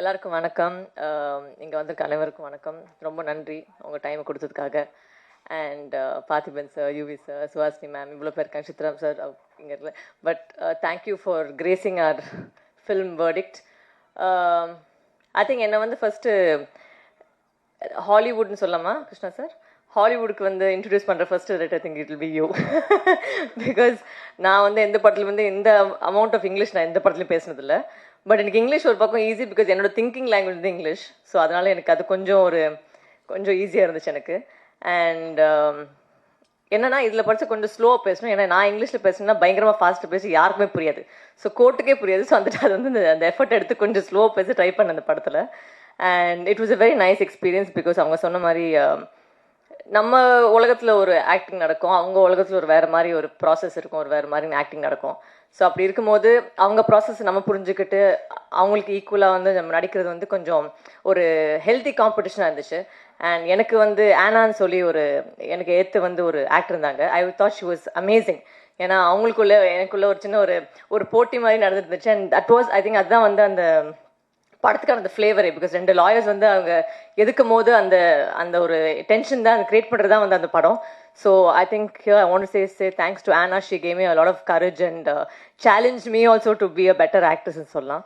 எல்லாருக்கும் வணக்கம். இங்கே வந்திருக்க அனைவருக்கும் வணக்கம். ரொம்ப நன்றி உங்கள் டைமை கொடுத்ததுக்காக. And Parthiban sir, Yuvi sir, Suhasini ma'am, இவ்வளோ பேர் இருக்காங்க, சித்ராம் சார் இங்கே இல்லை. But thank you for gracing our film verdict. I think என்னை வந்து ஃபஸ்ட்டு ஹாலிவுட்னு சொல்லாமா கிருஷ்ணா சார்? ஹாலிவுட்டுக்கு வந்து இன்ட்ரடியூஸ் பண்ணுற first rate I think it will be you. Because நான் வந்து எந்த படத்தில் வந்து இந்த அமௌண்ட் ஆஃப் இங்கிலீஷ் நான் எந்த படத்துலையும் பேசினதில்லை. பட் எனக்கு இங்கிலீஷ் ஒரு பக்கம் ஈஸி, பிகாஸ் என்னோட திங்கிங் லாங்குவேஜ் வந்து இங்கிலீஷ். ஸோ அதனால் எனக்கு அது கொஞ்சம் ஈஸியாக இருந்துச்சு எனக்கு. அண்ட் என்னன்னா இதில் படித்து கொஞ்சம் ஸ்லோவாக பேசணும். ஏன்னா நான் இங்கிலீஷில் பேசணும்னா பயங்கரமாக ஃபாஸ்ட்டு பேசி யாருக்குமே புரியாது. ஸோ கோர்ட்டுக்கே புரியாது. ஸோ வந்துட்டு அது வந்து அந்த எஃபர்ட் எடுத்து கொஞ்சம் ஸ்லோவாக பேச ட்ரை பண்ணேன் அந்த படத்தில். And it was a very nice experience. Because அவங்க சொன்ன மாதிரி நம்ம உலகத்தில் ஒரு ஆக்டிங் நடக்கும், அவங்க உலகத்தில் ஒரு வேறு மாதிரி ஒரு ப்ராசஸ் இருக்கும், ஒரு வேறு மாதிரி ஆக்டிங் நடக்கும். ஸோ அப்படி இருக்கும்போது அவங்க ப்ராசஸ் நம்ம புரிஞ்சுக்கிட்டு அவங்களுக்கு ஈக்குவலாக வந்து நம்ம நடிக்கிறது வந்து கொஞ்சம் ஒரு ஹெல்த்தி காம்படிஷனாக இருந்துச்சு. அண்ட் எனக்கு வந்து ஆனான்னு சொல்லி எனக்கு ஏற்று வந்து ஒரு ஆக்டர் இருந்தாங்க. I thought she was amazing. ஏன்னா அவங்களுக்குள்ள எனக்குள்ள ஒரு சின்ன ஒரு போட்டி மாதிரி நடந்துருந்துச்சு. And that was I think அதுதான் வந்து அந்த படத்துக்கான அந்த ஃப்ளேவரே. பிகாஸ் 2 லாயர்ஸ் வந்து அவங்க எதுக்கும் போது அந்த ஒரு டென்ஷன் தான் கிரியேட் பண்ணுறது தான் வந்து அந்த படம். So I think I want to say thanks to Anna. She gave me a lot of courage and challenged me also to be a better actress ன்னு சொல்லலாம்.